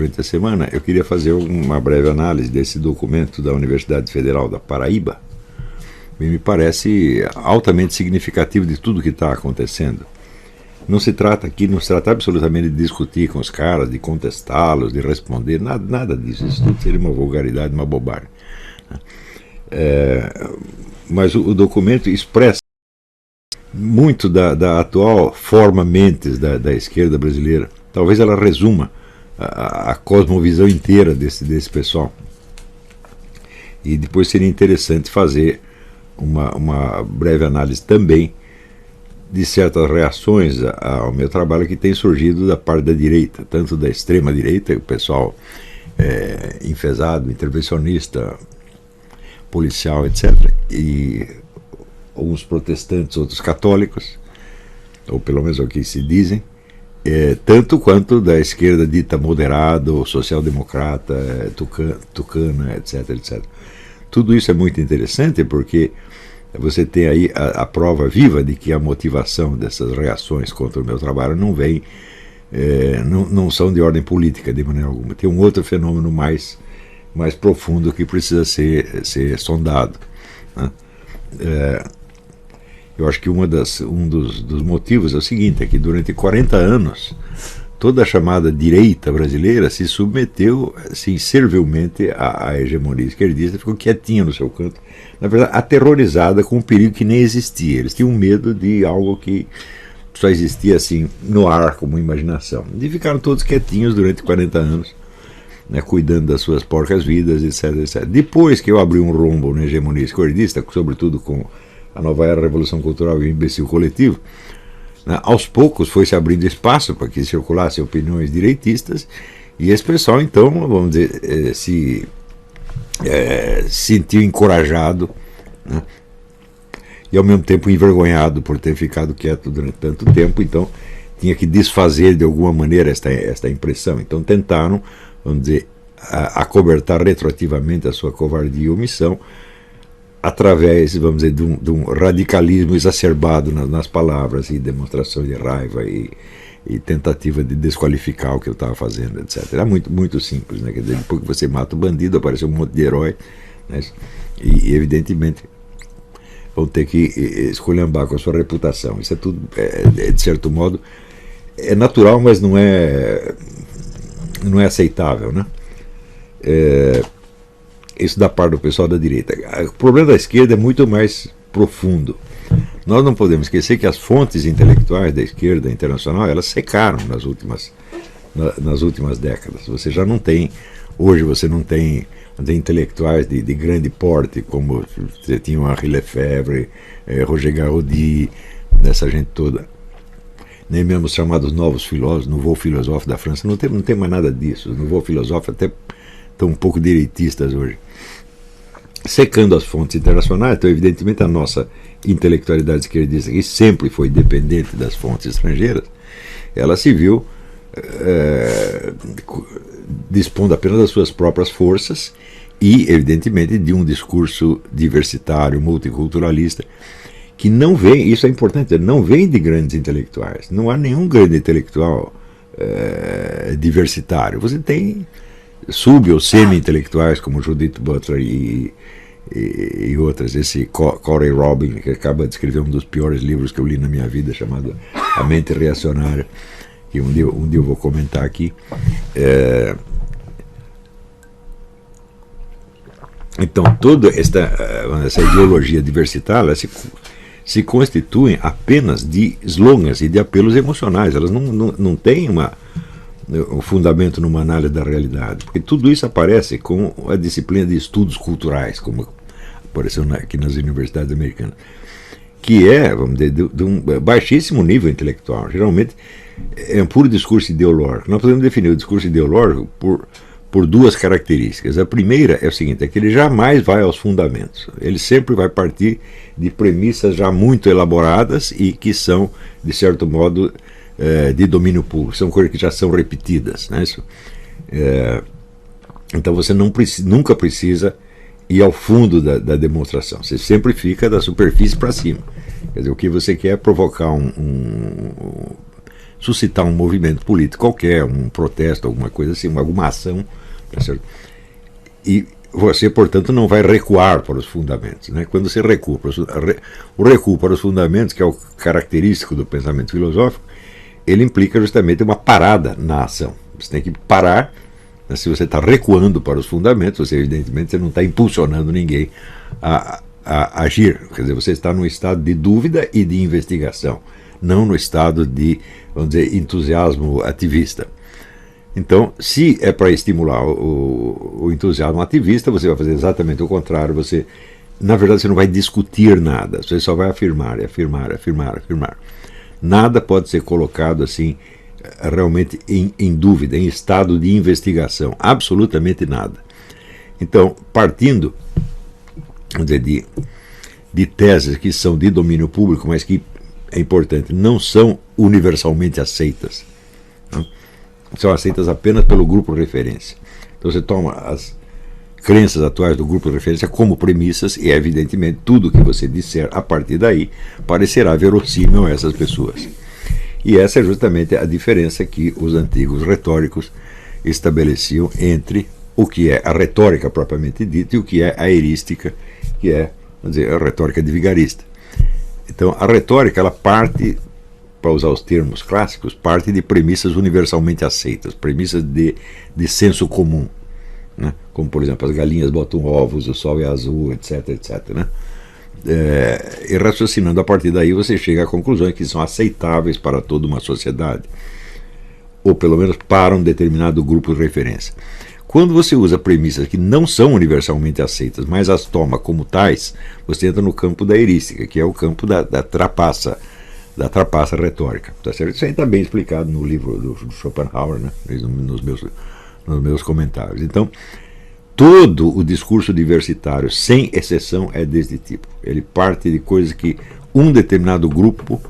durante a semana, eu queria fazer uma breve análise desse documento da Universidade Federal da Paraíba. Me parece altamente significativo de tudo que está acontecendo. Não se trata absolutamente de discutir com os caras, de contestá-los, de responder, nada disso. Isso tudo seria uma vulgaridade, uma bobagem. Mas o documento expressa muito da atual forma mentes da esquerda brasileira. Talvez ela resuma a cosmovisão inteira desse pessoal. E depois seria interessante fazer uma breve análise também de certas reações ao meu trabalho que tem surgido da parte da direita, tanto da extrema direita, o pessoal enfesado, intervencionista, policial, etc., e alguns protestantes, outros católicos, ou pelo menos é o que se dizem, tanto quanto da esquerda dita moderada, ou social-democrata, tucana, etc., etc. Tudo isso é muito interessante porque você tem aí a prova viva de que a motivação dessas reações contra o meu trabalho não vem, não são de ordem política de maneira alguma. Tem um outro fenômeno mais profundo que precisa ser sondado, né? Eu acho que um dos motivos é o seguinte, é que durante 40 anos toda a chamada direita brasileira se submeteu assim, servilmente à hegemonia esquerdista, ficou quietinha no seu canto, na verdade aterrorizada com um perigo que nem existia. Eles tinham medo de algo que só existia assim no ar, como imaginação. E ficaram todos quietinhos durante 40 anos, né, cuidando das suas porcas vidas, etc, etc. Depois que eu abri um rombo na hegemonia esquerdista, sobretudo com a nova era, a Revolução Cultural e o imbecil coletivo, né, aos poucos foi se abrindo espaço para que circulassem opiniões direitistas, e esse pessoal então, vamos dizer, se sentiu encorajado, né, e ao mesmo tempo envergonhado por ter ficado quieto durante tanto tempo, então tinha que desfazer de alguma maneira esta impressão. Então tentaram, vamos dizer, acobertar retroativamente a sua covardia e omissão através, vamos dizer, de um radicalismo exacerbado nas palavras e demonstração de raiva e tentativa de desqualificar o que eu estava fazendo, etc. Era muito simples, né? Quer dizer, depois que você mata o bandido, aparece um monte de herói, né? E evidentemente vão ter que esculhambar com a sua reputação. Isso é tudo, de certo modo, é natural, mas não é aceitável, né? Isso da parte do pessoal da direita. O problema da esquerda é muito mais profundo. Nós não podemos esquecer que as fontes intelectuais da esquerda internacional, elas secaram nas últimas décadas. Você já não tem, hoje você não tem intelectuais de grande porte, como você tinha o Henri Lefebvre, Roger Garaudy, dessa gente toda. Nem mesmo os chamados novos filósofos, Nouveau Philosophe da França, não tem mais nada disso. Os Nouveau Philosophe até estão um pouco direitistas hoje. Secando as fontes internacionais, então evidentemente a nossa intelectualidade esquerdista, que sempre foi dependente das fontes estrangeiras, ela se viu dispondo apenas das suas próprias forças e, evidentemente, de um discurso diversitário, multiculturalista, que não vem, isso é importante, não vem de grandes intelectuais. Não há nenhum grande intelectual diversitário. Você tem sub- ou semi-intelectuais como Judith Butler e outras. Esse Corey Robin, que acaba de escrever um dos piores livros que eu li na minha vida, chamado A Mente Reacionária, que um dia eu vou comentar aqui. Então, toda essa ideologia diversitária se constituem apenas de slogans e de apelos emocionais. Elas não têm um fundamento numa análise da realidade, porque tudo isso aparece com a disciplina de estudos culturais, como apareceu aqui nas universidades americanas, que é, vamos dizer, de um baixíssimo nível intelectual. Geralmente é um puro discurso ideológico. Nós podemos definir o discurso ideológico por duas características. A primeira é o seguinte, é que ele jamais vai aos fundamentos. Ele sempre vai partir de premissas já muito elaboradas e que são, de certo modo, de domínio público. São coisas que já são repetidas, né? Então você nunca precisa ir ao fundo da demonstração. Você sempre fica da superfície para cima. Quer dizer, o que você quer é provocar suscitar um movimento político qualquer, um protesto, alguma coisa assim, alguma ação, tá certo? E você, portanto, não vai recuar para os fundamentos, né? Quando você recua o recuo para os fundamentos, que é o característico do pensamento filosófico, ele implica justamente uma parada na ação. Você tem que parar, né? Se você está recuando para os fundamentos, você evidentemente você não está impulsionando ninguém a agir. Quer dizer, você está num estado de dúvida e de investigação, não no estado de, vamos dizer, entusiasmo ativista. Então, se é para estimular o entusiasmo ativista, você vai fazer exatamente o contrário. Você, na verdade, você não vai discutir nada, você só vai afirmar, afirmar, afirmar, afirmar. Nada pode ser colocado assim, realmente em dúvida, em estado de investigação, absolutamente nada. Então, partindo, vamos dizer, de teses que são de domínio público, mas que, é importante, não são universalmente aceitas, não? São aceitas apenas pelo grupo de referência. Então você toma as crenças atuais do grupo de referência como premissas e, evidentemente, tudo que você disser a partir daí parecerá verossímil a essas pessoas. E essa é justamente a diferença que os antigos retóricos estabeleciam entre o que é a retórica propriamente dita e o que é a erística, que é, vamos dizer, a retórica de vigarista. Então, a retórica, ela parte, para usar os termos clássicos, parte de premissas universalmente aceitas, premissas de senso comum, né? Como, por exemplo, as galinhas botam ovos, o sol é azul, etc, etc, né? E raciocinando a partir daí, você chega a conclusões que são aceitáveis para toda uma sociedade, ou pelo menos para um determinado grupo de referência. Quando você usa premissas que não são universalmente aceitas, mas as toma como tais, você entra no campo da erística, que é o campo da trapaça retórica. Tá certo? Isso aí está bem explicado no livro do Schopenhauer, né? nos meus comentários. Então, todo o discurso diversitário, sem exceção, é deste tipo. Ele parte de coisas que um determinado grupo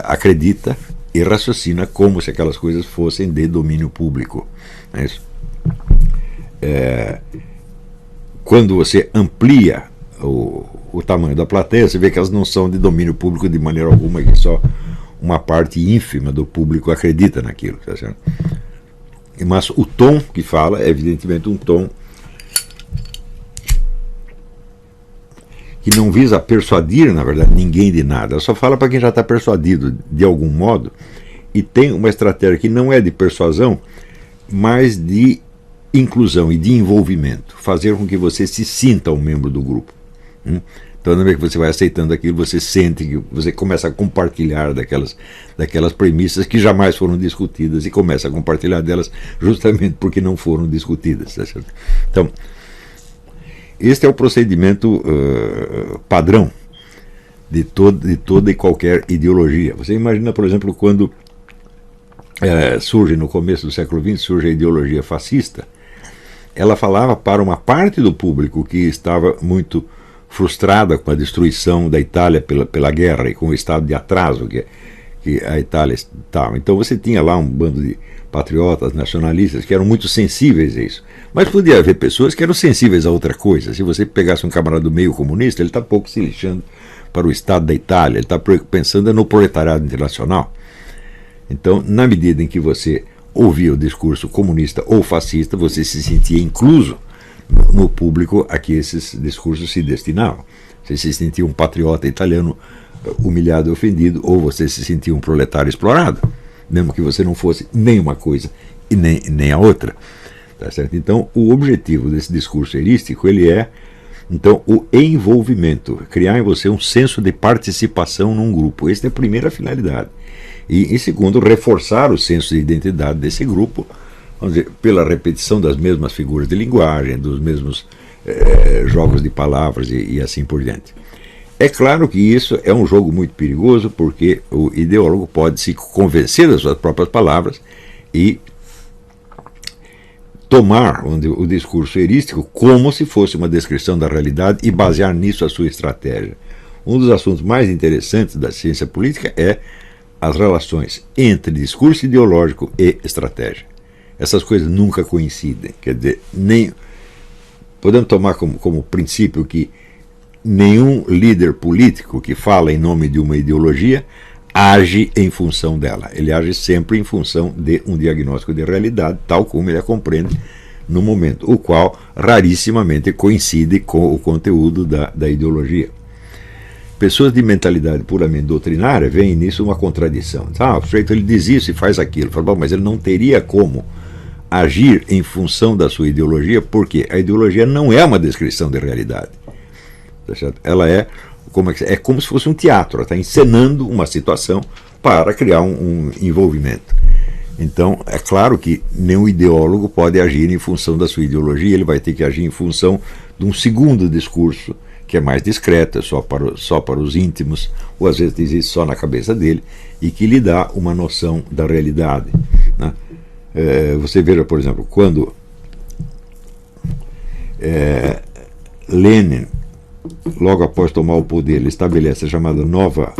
acredita e raciocina como se aquelas coisas fossem de domínio público. Não é isso? Quando você amplia o tamanho da plateia, você vê que elas não são de domínio público de maneira alguma, que só uma parte ínfima do público acredita naquilo. Tá certo? Mas o tom que fala é evidentemente um tom que não visa persuadir, na verdade, ninguém de nada. Ela só fala para quem já está persuadido de algum modo, e tem uma estratégia que não é de persuasão, mas de inclusão e de envolvimento, fazer com que você se sinta um membro do grupo. Então, na vez que você vai aceitando aquilo, você sente que você começa a compartilhar daquelas premissas que jamais foram discutidas e começa a compartilhar delas justamente porque não foram discutidas. Tá certo? Então, este é o procedimento padrão de toda e qualquer ideologia. Você imagina, por exemplo, quando surge no começo do século XX, surge a ideologia fascista. Ela falava para uma parte do público que estava muito frustrada com a destruição da Itália pela guerra e com o estado de atraso que a Itália estava. Então você tinha lá um bando de patriotas, nacionalistas, que eram muito sensíveis a isso. Mas podia haver pessoas que eram sensíveis a outra coisa. Se você pegasse um camarada do meio comunista, ele está pouco se lixando para o estado da Itália, ele está pensando no proletariado internacional. Então, na medida em que você ouvia o discurso comunista ou fascista, você se sentia incluso no público a que esses discursos se destinavam. Você se sentia um patriota italiano humilhado e ofendido, ou você se sentia um proletário explorado, mesmo que você não fosse nem uma coisa e nem a outra. Tá certo? Então, o objetivo desse discurso erístico, ele é, então, o envolvimento, criar em você um senso de participação num grupo. Esta é a primeira finalidade. E, em segundo, reforçar o senso de identidade desse grupo, vamos dizer, pela repetição das mesmas figuras de linguagem, dos mesmos jogos de palavras e assim por diante. É claro que isso é um jogo muito perigoso, porque o ideólogo pode se convencer das suas próprias palavras e tomar o discurso erístico como se fosse uma descrição da realidade e basear nisso a sua estratégia. Um dos assuntos mais interessantes da ciência política é as relações entre discurso ideológico e estratégia. Essas coisas nunca coincidem. Quer dizer, podemos tomar como princípio que nenhum líder político que fala em nome de uma ideologia age em função dela. Ele age sempre em função de um diagnóstico de realidade, tal como ele a compreende no momento, o qual rarissimamente coincide com o conteúdo da ideologia. Pessoas de mentalidade puramente doutrinária veem nisso uma contradição. O sujeito ele diz isso e faz aquilo. Fala, mas ele não teria como agir em função da sua ideologia, porque a ideologia não é uma descrição de realidade. Tá certo? Ela é como se fosse um teatro, ela está encenando uma situação para criar um envolvimento. Então, é claro que nenhum ideólogo pode agir em função da sua ideologia, ele vai ter que agir em função de um segundo discurso, que é mais discreto, é só para os íntimos, ou às vezes existe só na cabeça dele, e que lhe dá uma noção da realidade. Né? Você veja, por exemplo, quando Lenin, logo após tomar o poder, ele estabelece a chamada nova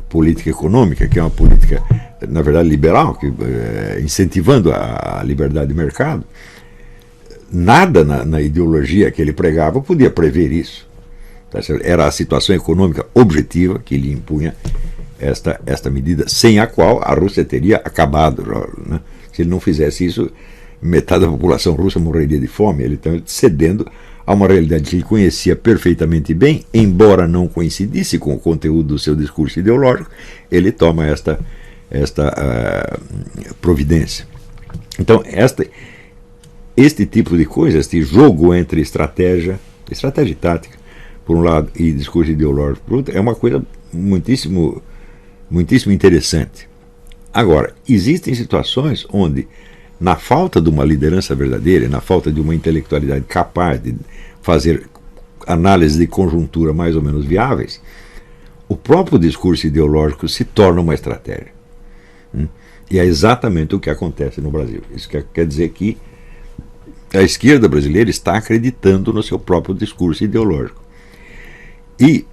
política econômica, que é uma política, na verdade, liberal, que, incentivando a liberdade de mercado. Nada na ideologia que ele pregava podia prever isso. Era a situação econômica objetiva que lhe impunha esta medida, sem a qual a Rússia teria acabado. Né? Se ele não fizesse isso, metade da população russa morreria de fome. Ele está cedendo a uma realidade que ele conhecia perfeitamente bem, embora não coincidisse com o conteúdo do seu discurso ideológico, ele toma esta providência. Então, este tipo de coisa, este jogo entre estratégia e tática, por um lado, e discurso ideológico, por outro, é uma coisa muitíssimo interessante. Agora, existem situações onde, na falta de uma liderança verdadeira, na falta de uma intelectualidade capaz de fazer análise de conjuntura mais ou menos viáveis, o próprio discurso ideológico se torna uma estratégia. E é exatamente o que acontece no Brasil. Isso quer dizer que a esquerda brasileira está acreditando no seu próprio discurso ideológico. E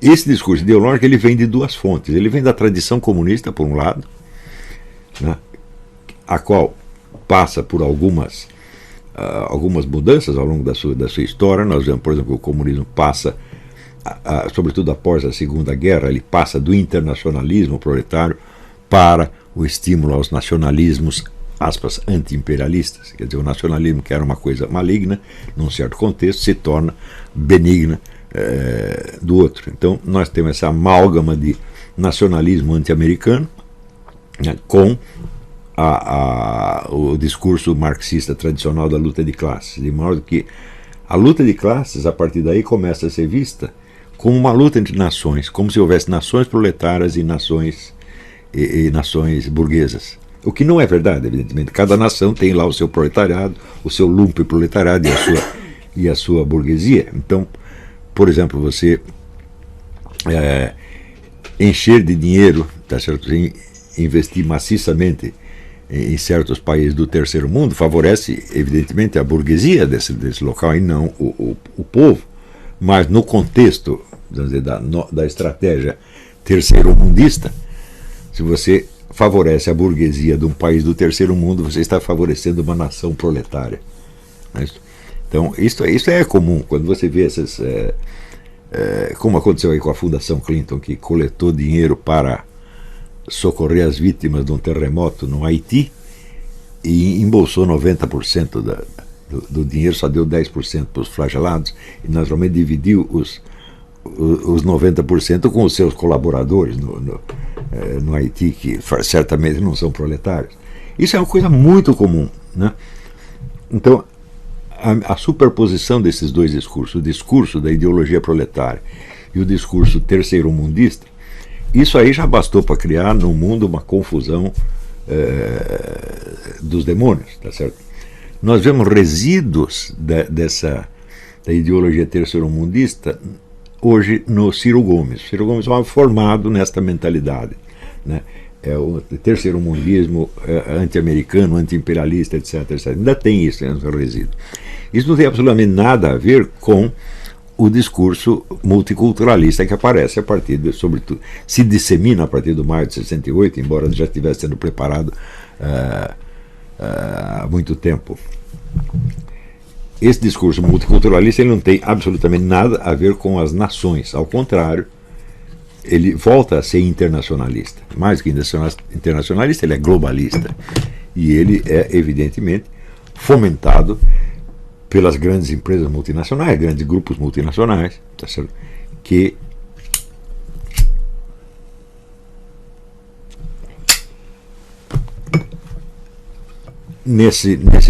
esse discurso ideológico ele vem de duas fontes. Ele vem da tradição comunista, por um lado, né, a qual passa por algumas mudanças ao longo da sua história. Nós vemos, por exemplo, que o comunismo passa, sobretudo após a Segunda Guerra, ele passa do internacionalismo proletário para o estímulo aos nacionalismos, aspas, anti-imperialistas. Quer dizer, o nacionalismo, que era uma coisa maligna, num certo contexto, se torna benigna do outro. Então, nós temos essa amálgama de nacionalismo anti-americano, né, com o discurso marxista tradicional da luta de classes, de modo que a luta de classes, a partir daí, começa a ser vista como uma luta entre nações, como se houvesse nações proletárias e nações burguesas. O que não é verdade, evidentemente. Cada nação tem lá o seu proletariado, o seu lumpen-proletariado e a sua burguesia. Então, por exemplo, você encher de dinheiro, tá certo? Investir maciçamente em certos países do terceiro mundo favorece, evidentemente, a burguesia desse local e não o povo. Mas no contexto, vamos dizer, da estratégia terceiro-mundista, se você favorece a burguesia de um país do terceiro mundo, você está favorecendo uma nação proletária. Então, isso é comum. Quando você vê essas... como aconteceu aí com a Fundação Clinton, que coletou dinheiro para socorrer as vítimas de um terremoto no Haiti e embolsou 90% do dinheiro, só deu 10% para os flagelados, e naturalmente dividiu os 90% com os seus colaboradores no Haiti, que certamente não são proletários. Isso é uma coisa muito comum, né? Então, a superposição desses dois discursos, o discurso da ideologia proletária e o discurso terceiro-mundista, isso aí já bastou para criar no mundo uma confusão dos demônios, tá certo? Nós vemos resíduos da ideologia terceiro-mundista hoje no Ciro Gomes. Ciro Gomes é formado nesta mentalidade, né? É o terceiro-mundismo anti-americano, anti-imperialista, etc, etc. Ainda tem isso, né, no resíduo. Isso não tem absolutamente nada a ver com o discurso multiculturalista que aparece a partir sobretudo, se dissemina a partir do maio de 68, embora já estivesse sendo preparado há muito tempo. Esse discurso multiculturalista ele não tem absolutamente nada a ver com as nações. Ao contrário, ele volta a ser internacionalista. Mais que internacionalista, ele é globalista. E ele é, evidentemente, fomentado pelas grandes empresas multinacionais, grandes grupos multinacionais, tá certo? Que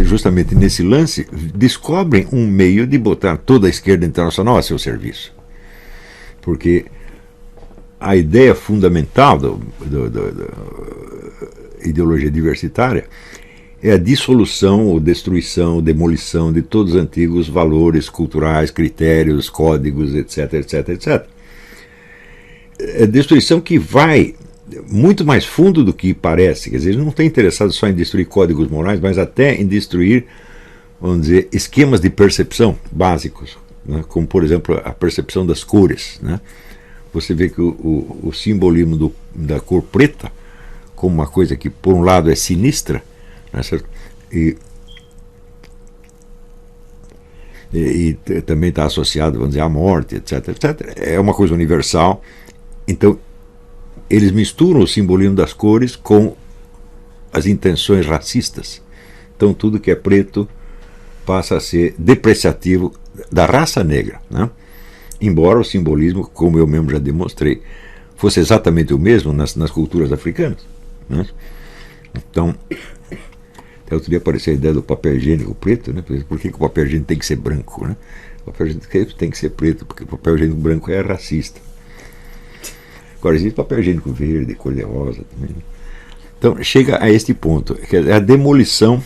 justamente nesse lance, descobrem um meio de botar toda a esquerda internacional a seu serviço. Porque a ideia fundamental da ideologia diversitária é a dissolução ou destruição, demolição de todos os antigos valores culturais, critérios, códigos, etc, etc, etc. É destruição que vai muito mais fundo do que parece. Quer dizer, ele não está interessado só em destruir códigos morais, mas até em destruir, vamos dizer, esquemas de percepção básicos, né? Como, por exemplo, a percepção das cores, né? Você vê que o simbolismo da cor preta, como uma coisa que, por um lado, é sinistra, né, certo? E também está associado, vamos dizer, à morte, etc, etc. É uma coisa universal. Então, eles misturam o simbolismo das cores com as intenções racistas. Então, tudo que é preto passa a ser depreciativo da raça negra, né? Embora o simbolismo, como eu mesmo já demonstrei, fosse exatamente o mesmo nas culturas africanas, né? Então, até outro dia apareceu a ideia do papel higiênico preto, né? Por que o papel higiênico tem que ser branco, né? O papel higiênico tem que ser preto, porque o papel higiênico branco é racista. Agora, existe papel higiênico verde, cor-de-rosa também. Então, chega a este ponto, que é a demolição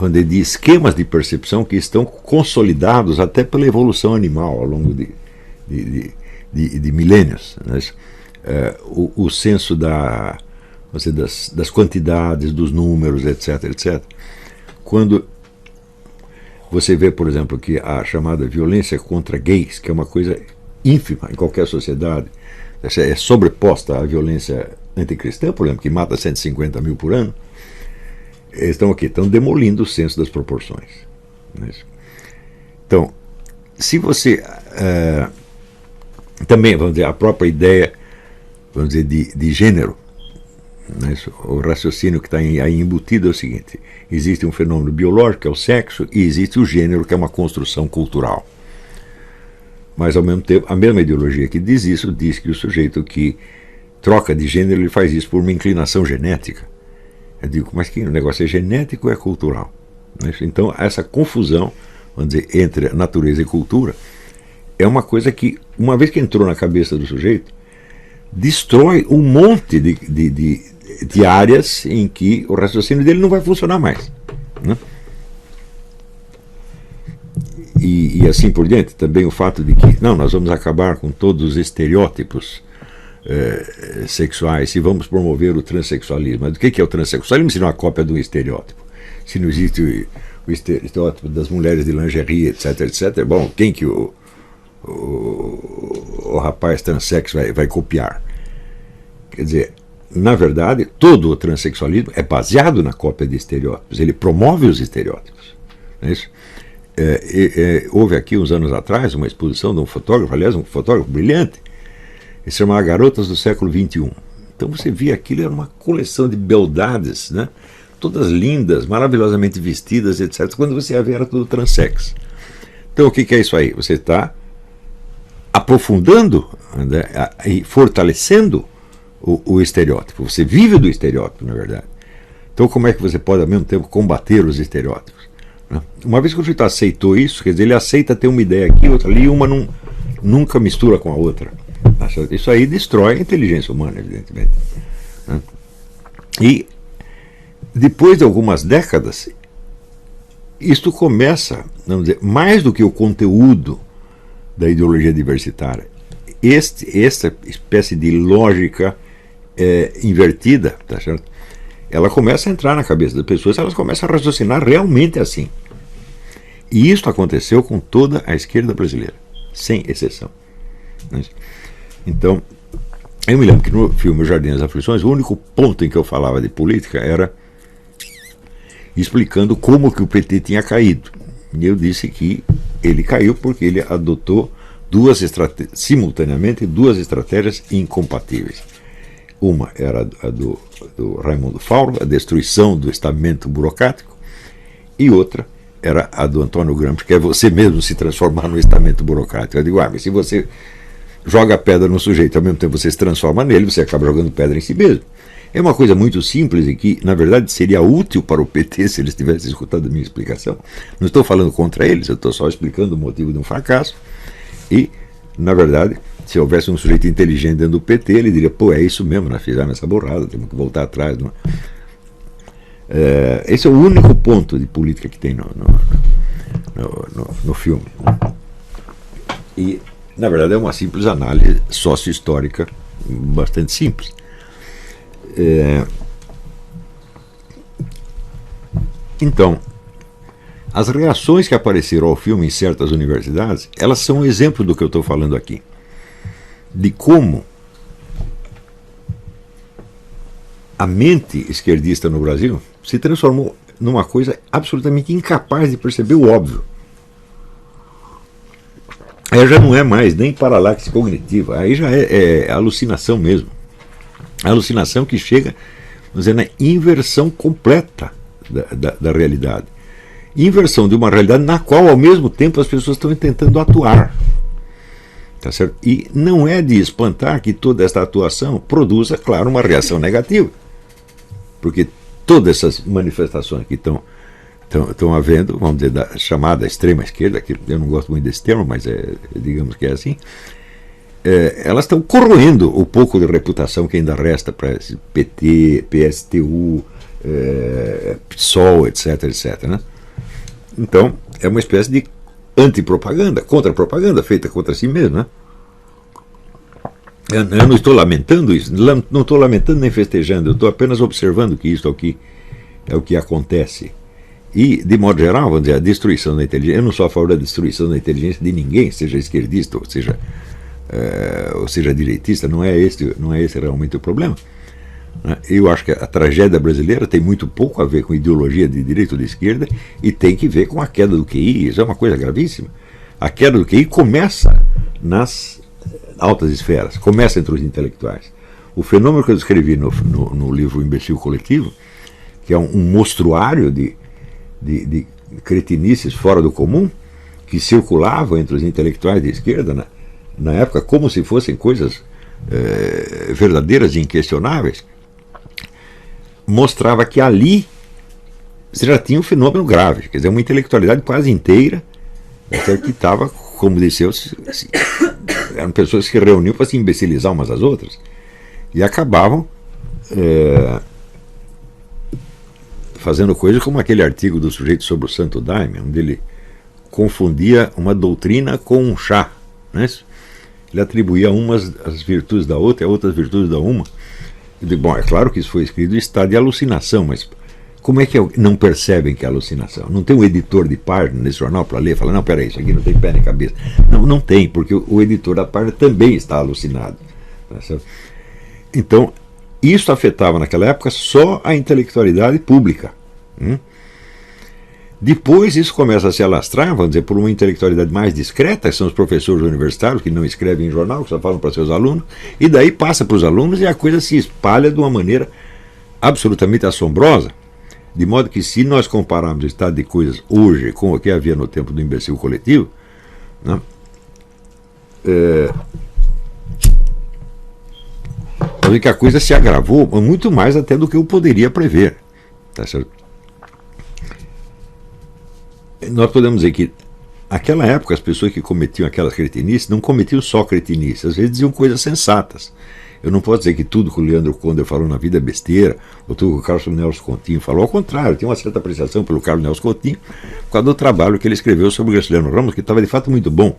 de esquemas de percepção que estão consolidados até pela evolução animal ao longo de milênios, né? O senso das quantidades, dos números, etc, etc. Quando você vê, por exemplo, que a chamada violência contra gays, que é uma coisa ínfima em qualquer sociedade, é sobreposta à violência anticristã, por exemplo, que mata 150 mil por ano, estão aqui, estão demolindo o senso das proporções. Então, se você também, vamos dizer, a própria ideia, vamos dizer, de gênero, né? O raciocínio que está aí embutido é o seguinte: existe um fenômeno biológico, que é o sexo, e existe o gênero, que é uma construção cultural. Mas, ao mesmo tempo, a mesma ideologia que diz isso, diz que o sujeito que troca de gênero, ele faz isso por uma inclinação genética. Eu digo, mas que o negócio é genético ou é cultural? Então, essa confusão, vamos dizer, entre natureza e cultura, é uma coisa que, uma vez que entrou na cabeça do sujeito, destrói um monte de áreas em que o raciocínio dele não vai funcionar mais, né? E assim por diante. Também o fato de que, não, nós vamos acabar com todos os estereótipos sexuais, se vamos promover o transexualismo. Mas o que é o transexualismo se não é uma cópia de um estereótipo? Se não existe o estereótipo das mulheres de lingerie, etc, etc, bom, quem que o rapaz transexo vai copiar? Quer dizer, na verdade, todo o transexualismo é baseado na cópia de estereótipos. Ele promove os estereótipos. Não é isso? Houve aqui, uns anos atrás, uma exposição de um fotógrafo, aliás, um fotógrafo brilhante, ele se chamava Garotas do Século XXI. Então você via aquilo, era uma coleção de beldades, né? Todas lindas, maravilhosamente vestidas, etc. Quando você ia ver, era tudo transex. Então o que é isso aí? Você está aprofundando, né, e fortalecendo o estereótipo. Você vive do estereótipo, na verdade. Então como é que você pode, ao mesmo tempo, combater os estereótipos? Né? Uma vez que o sujeito aceitou isso, quer dizer, ele aceita ter uma ideia aqui, outra ali, e uma nunca mistura com a outra. Isso aí destrói a inteligência humana, evidentemente, né? E depois de algumas décadas, isto começa, vamos dizer, mais do que o conteúdo da ideologia diversitária, esta espécie de lógica invertida, tá certo? Ela começa a entrar na cabeça das pessoas, elas começam a raciocinar realmente assim. E isso aconteceu com toda a esquerda brasileira, sem exceção. Então, eu me lembro que no filme O Jardim das Aflições, o único ponto em que eu falava de política era explicando como que o PT tinha caído. E eu disse que ele caiu porque ele adotou simultaneamente duas estratégias incompatíveis. Uma era a do Raimundo Fauro, a destruição do estamento burocrático, e outra era a do Antônio Gramsci, que é você mesmo se transformar no estamento burocrático. Eu digo, mas se você joga pedra no sujeito, ao mesmo tempo você se transforma nele, você acaba jogando pedra em si mesmo. É uma coisa muito simples e que, na verdade, seria útil para o PT se eles tivessem escutado a minha explicação. Não estou falando contra eles, eu estou só explicando o motivo de um fracasso. E, na verdade, se houvesse um sujeito inteligente dentro do PT, ele diria, pô, é isso mesmo, nós fizemos essa borrada, temos que voltar atrás. Não? Esse é o único ponto de política que tem no filme. E, na verdade, é uma simples análise sócio-histórica, bastante simples. Então, as reações que apareceram ao filme em certas universidades, elas são um exemplo do que eu estou falando aqui. De como a mente esquerdista no Brasil se transformou numa coisa absolutamente incapaz de perceber o óbvio. Aí já não é mais nem paralaxe cognitiva, aí já é alucinação mesmo. A alucinação que chega, vamos dizer, na inversão completa da realidade. Inversão de uma realidade na qual, ao mesmo tempo, as pessoas estão tentando atuar. Tá certo? E não é de espantar que toda esta atuação produza, claro, uma reação negativa. Porque todas essas manifestações que estão havendo, vamos dizer, da chamada extrema esquerda, que eu não gosto muito desse termo, mas digamos que é assim, elas estão corroendo o pouco de reputação que ainda resta para esse PT, PSTU, PSOL, etc, etc. Né? Então, é uma espécie de antipropaganda, contra-propaganda feita contra si mesmo. Né? Eu não estou lamentando isso, não estou lamentando nem festejando, eu estou apenas observando que isso é o que acontece. E, de modo geral, vamos dizer, a destruição da inteligência, eu não sou a favor da destruição da inteligência de ninguém, seja esquerdista ou seja direitista, não é esse realmente o problema. Eu acho que a tragédia brasileira tem muito pouco a ver com ideologia de direita ou de esquerda e tem que ver com a queda do QI, isso é uma coisa gravíssima. A queda do QI começa nas altas esferas, começa entre os intelectuais. O fenômeno que eu descrevi no livro O Imbecil Coletivo, que é um mostruário de cretinices fora do comum, que circulavam entre os intelectuais de esquerda na época como se fossem coisas verdadeiras e inquestionáveis, mostrava que ali você já tinha um fenômeno grave, quer dizer, uma intelectualidade quase inteira que estava, como disse eu, eram pessoas que se reuniam para se imbecilizar umas às outras e acabavam fazendo coisas como aquele artigo do sujeito sobre o Santo Daime, onde ele confundia uma doutrina com um chá, né? Ele atribuía umas as virtudes da outra e outras virtudes da uma. Eu digo, bom, é claro que isso foi escrito em estado de alucinação, mas como é que não percebem que é alucinação? Não tem um editor de página nesse jornal para ler e falar, não, peraí, isso aqui não tem pé nem cabeça. Não tem, porque o editor da página também está alucinado. Então, isso afetava naquela época só a intelectualidade pública. Depois isso começa a se alastrar, vamos dizer, por uma intelectualidade mais discreta, que são os professores universitários que não escrevem em jornal, que só falam para seus alunos, e daí passa para os alunos e a coisa se espalha de uma maneira absolutamente assombrosa, de modo que se nós compararmos o estado de coisas hoje com o que havia no tempo do Imbecil Coletivo, né, que a coisa se agravou muito mais até do que eu poderia prever. Tá certo? Nós podemos dizer que naquela época as pessoas que cometiam aquelas cretinices não cometiam só cretinices, às vezes diziam coisas sensatas. Eu não posso dizer que tudo que o Leandro Conde falou na vida é besteira, ou tudo que o Carlos Nelson Coutinho falou, ao contrário, tinha uma certa apreciação pelo Carlos Nelson Coutinho por causa do trabalho que ele escreveu sobre o Graciliano Ramos, que estava de fato muito bom.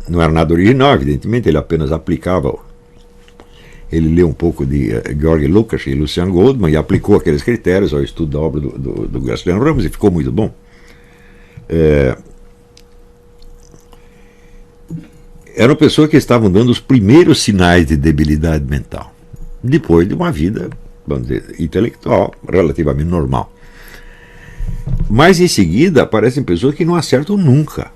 Não era nada original, evidentemente, ele apenas aplicava. Ele leu um pouco de Georg Lukács e Lucian Goldman e aplicou aqueles critérios ao estudo da obra do Graciliano Ramos e ficou muito bom. Eram pessoas que estavam dando os primeiros sinais de debilidade mental, depois de uma vida, vamos dizer, intelectual relativamente normal. Mas em seguida aparecem pessoas que não acertam nunca.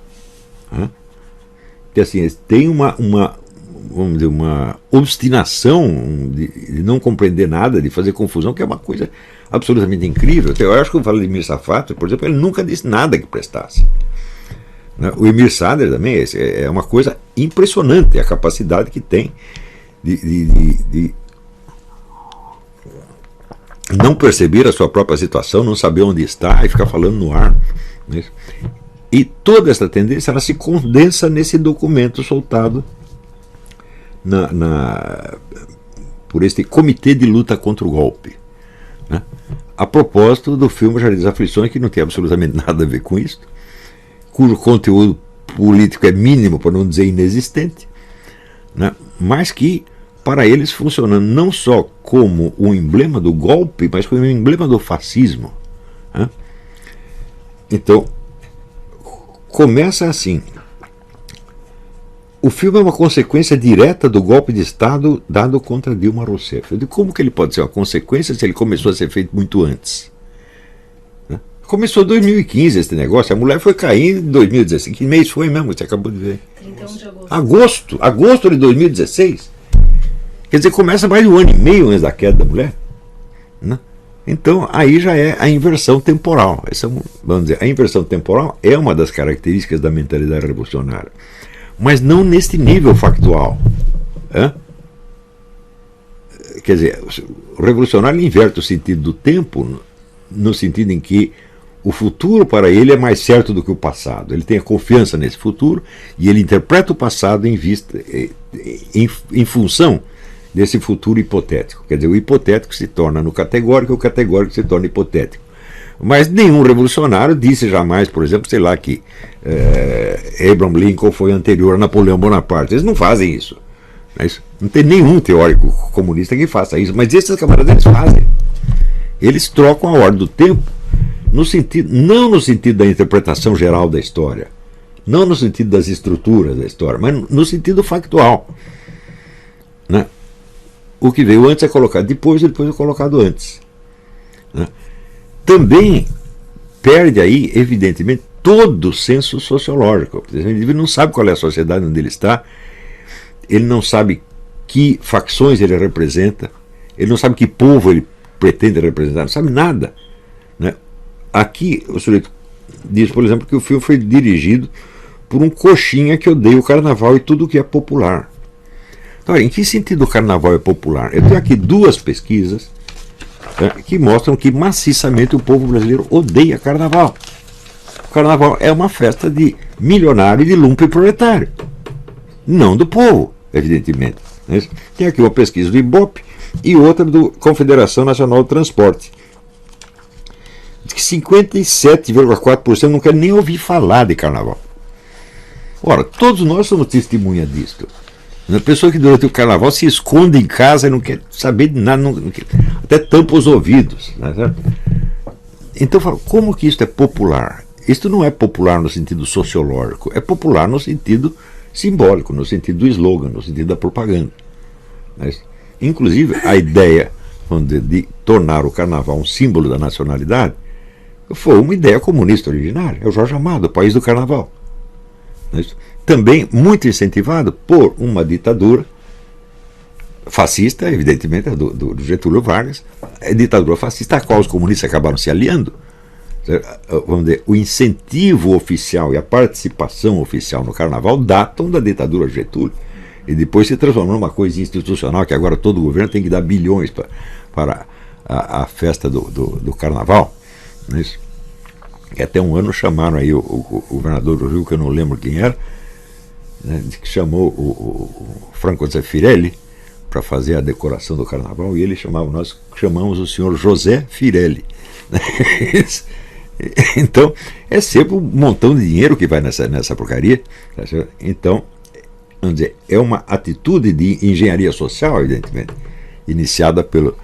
que assim, tem vamos dizer, uma obstinação de não compreender nada, de fazer confusão, que é uma coisa absolutamente incrível. Eu acho que eu falo de Emir Safat, por exemplo, ele nunca disse nada que prestasse. O Emir Sader também é uma coisa impressionante, a capacidade que tem de não perceber a sua própria situação, não saber onde está e ficar falando no ar. Né? E toda essa tendência ela se condensa nesse documento soltado por este Comitê de Luta contra o Golpe. Né? A propósito do filme Jardim das Aflições, que não tem absolutamente nada a ver com isso, cujo conteúdo político é mínimo, para não dizer inexistente, né? Mas que, para eles, funciona não só como um emblema do golpe, mas como um emblema do fascismo. Né? Então, começa assim. O filme é uma consequência direta do golpe de Estado dado contra Dilma Rousseff. Eu digo, como que ele pode ser uma consequência se ele começou a ser feito muito antes? Começou em 2015 esse negócio, a mulher foi cair em 2016. Que mês foi mesmo? Você acabou de ver. 31 de agosto. Agosto de 2016. Quer dizer, começa mais de um ano e meio antes da queda da mulher. Né? Então, aí já é a inversão temporal. Vamos dizer, a inversão temporal é uma das características da mentalidade revolucionária. Mas não neste nível factual. Quer dizer, o revolucionário inverte o sentido do tempo no sentido em que o futuro para ele é mais certo do que o passado. Ele tem a confiança nesse futuro e ele interpreta o passado em função desse futuro hipotético. Quer dizer, o hipotético se torna no categórico e o categórico se torna hipotético. Mas nenhum revolucionário disse jamais, por exemplo, sei lá, que Abraham Lincoln foi anterior a Napoleão Bonaparte. Eles não fazem isso. Não tem nenhum teórico comunista que faça isso, mas esses camaradas eles fazem. Eles trocam a ordem do tempo não no sentido da interpretação geral da história, não no sentido das estruturas da história, mas no sentido factual. Né? O que veio antes é colocado depois, e depois é colocado antes. Né? Também perde aí, evidentemente, todo o senso sociológico. O indivíduo não sabe qual é a sociedade onde ele está, ele não sabe que facções ele representa, ele não sabe que povo ele pretende representar, não sabe nada. Né? Aqui o sujeito diz, por exemplo, que o filme foi dirigido por um coxinha que odeia o carnaval e tudo o que é popular. Então, em que sentido o carnaval é popular? Eu tenho aqui duas pesquisas que mostram que maciçamente o povo brasileiro odeia carnaval. O carnaval é uma festa de milionário e de lumpen proletário, não do povo, evidentemente. Tem aqui uma pesquisa do IBOP e outra do Confederação Nacional do Transporte. Diz que 57,4% não quer nem ouvir falar de carnaval. Ora, todos nós somos testemunha disto. Uma pessoa que durante o carnaval se esconde em casa e não quer saber de nada, até tampa os ouvidos. Né? Então, como que isto é popular? Isto não é popular no sentido sociológico, é popular no sentido simbólico, no sentido do slogan, no sentido da propaganda. Mas, inclusive, a ideia de tornar o carnaval um símbolo da nacionalidade foi uma ideia comunista originária. É o Jorge Amado, o país do carnaval. Também muito incentivado por uma ditadura fascista, evidentemente, do Getúlio Vargas, a ditadura fascista a qual os comunistas acabaram se aliando. Vamos dizer, o incentivo oficial e a participação oficial no carnaval datam da ditadura Getúlio e depois se transformou numa coisa institucional que agora todo o governo tem que dar bilhões para a festa do carnaval. Não é isso? E até um ano chamaram aí o governador do Rio, que eu não lembro quem era, né, que chamou o Franco Zeffirelli para fazer a decoração do carnaval, e ele nós chamamos o senhor José Firelli. Então, é sempre um montão de dinheiro que vai nessa porcaria. Então, vamos dizer, é uma atitude de engenharia social, evidentemente, iniciada pelo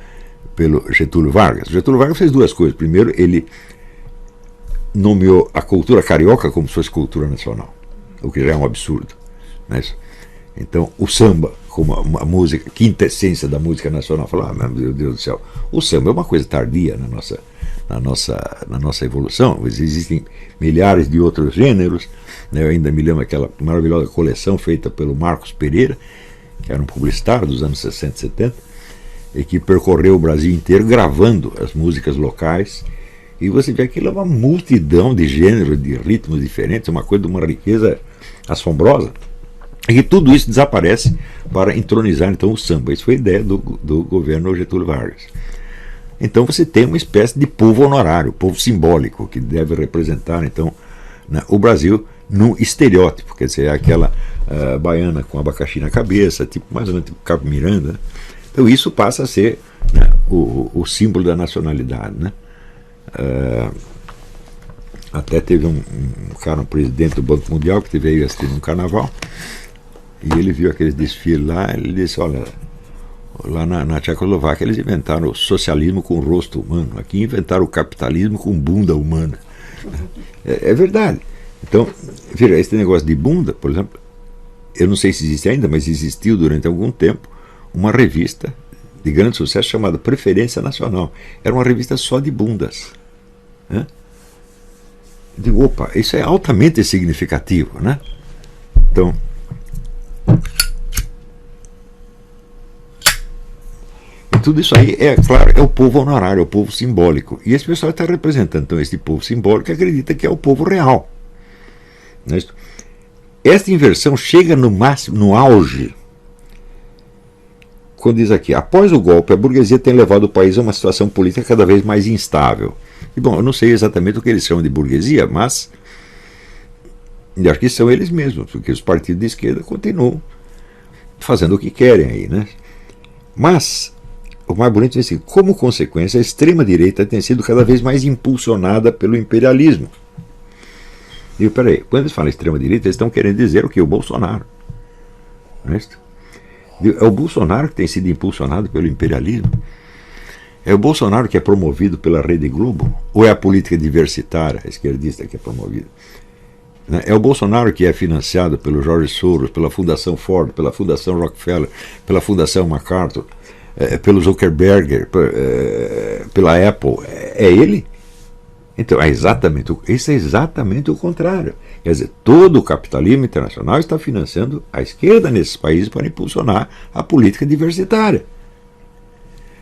Getúlio Vargas. Getúlio Vargas fez duas coisas. Primeiro, ele nomeou a cultura carioca como se fosse cultura nacional, o que já é um absurdo. Né? Então, o samba, como uma música, quinta essência da música nacional, falou, meu Deus do céu, o samba é uma coisa tardia na nossa evolução. Existem milhares de outros gêneros, né? Eu ainda me lembro aquela maravilhosa coleção feita pelo Marcos Pereira, que era um publicitário dos anos 60 e 70, e que percorreu o Brasil inteiro gravando as músicas locais, e você vê aquilo é uma multidão de gêneros, de ritmos diferentes, uma coisa de uma riqueza assombrosa, e que tudo isso desaparece para entronizar então o samba. Isso foi a ideia do governo Getúlio Vargas. Então você tem uma espécie de povo honorário, povo simbólico, que deve representar então, né, o Brasil num estereótipo, quer dizer, aquela baiana com abacaxi na cabeça, tipo, mais ou menos tipo Cabo Miranda, né? Então isso passa a ser, né, o símbolo da nacionalidade, né? Até teve um cara, um presidente do Banco Mundial, que veio assistir um carnaval, e ele viu aqueles desfiles lá, ele disse, olha, lá na Tchecoslováquia eles inventaram o socialismo com rosto humano, aqui inventaram o capitalismo com bunda humana. É verdade. Então, veja, esse negócio de bunda, por exemplo, eu não sei se existe ainda, mas existiu durante algum tempo uma revista de grande sucesso chamada Preferência Nacional. Era uma revista só de bundas, né? Eu digo, opa, isso é altamente significativo, né? Então, e tudo isso aí, é claro, é o povo honorário, é o povo simbólico. E esse pessoal está representando então esse povo simbólico que acredita que é o povo real. Esta inversão chega no máximo, no auge, quando diz aqui, após o golpe, a burguesia tem levado o país a uma situação política cada vez mais instável. E bom, eu não sei exatamente o que eles chamam de burguesia, mas eu acho que são eles mesmos, porque os partidos de esquerda continuam fazendo o que querem aí, né? Mas o mais bonito é assim, como consequência, a extrema-direita tem sido cada vez mais impulsionada pelo imperialismo. E peraí, quando eles falam extrema-direita, eles estão querendo dizer o que? O Bolsonaro. Não é isso? É o Bolsonaro que tem sido impulsionado pelo imperialismo? É o Bolsonaro que é promovido pela Rede Globo? Ou é a política diversitária, esquerdista, que é promovida? É o Bolsonaro que é financiado pelo George Soros, pela Fundação Ford, pela Fundação Rockefeller, pela Fundação MacArthur, pelo Zuckerberg, pela Apple? É ele? Então, isso é exatamente o contrário. Quer dizer, todo o capitalismo internacional está financiando a esquerda nesses países para impulsionar a política diversitária.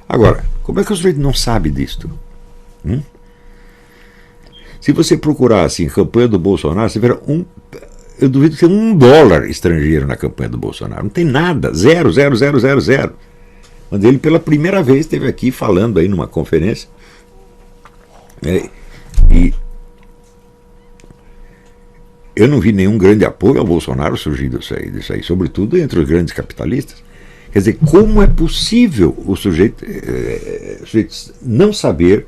Agora, como é que o sujeito não sabe disto? Se você procurar assim, campanha do Bolsonaro, você verá eu duvido que tenha $1 estrangeiro na campanha do Bolsonaro. Não tem nada, 0, 0, 0, 0, 0. Quando ele pela primeira vez esteve aqui falando aí numa conferência, e eu não vi nenhum grande apoio ao Bolsonaro surgir disso aí, sobretudo entre os grandes capitalistas. Quer dizer, como é possível o sujeito não saber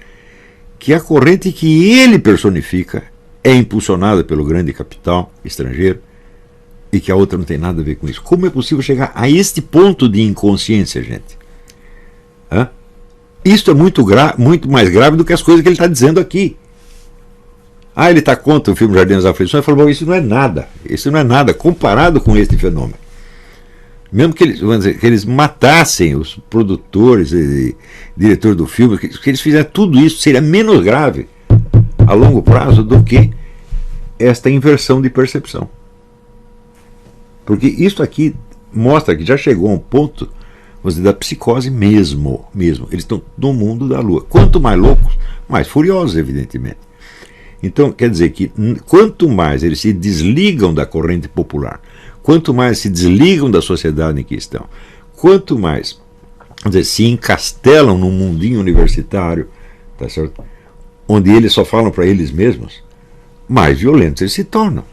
que a corrente que ele personifica é impulsionada pelo grande capital estrangeiro e que a outra não tem nada a ver com isso? Como é possível chegar a este ponto de inconsciência, gente? Isso é muito mais grave do que as coisas que ele está dizendo aqui. Ele está contra o filme Jardim das Aflições. Ele falou, bom, isso não é nada comparado com este fenômeno. Mesmo que eles matassem os produtores e diretores do filme, que eles fizessem tudo isso, seria menos grave a longo prazo do que esta inversão de percepção. Porque isso aqui mostra que já chegou a um ponto, vamos dizer, da psicose mesmo. Eles estão no mundo da lua. Quanto mais loucos, mais furiosos, evidentemente. Então, quer dizer que quanto mais eles se desligam da corrente popular, quanto mais se desligam da sociedade em que estão, quanto mais, vamos dizer, se encastelam num mundinho universitário, tá certo? Onde eles só falam para eles mesmos, mais violentos eles se tornam,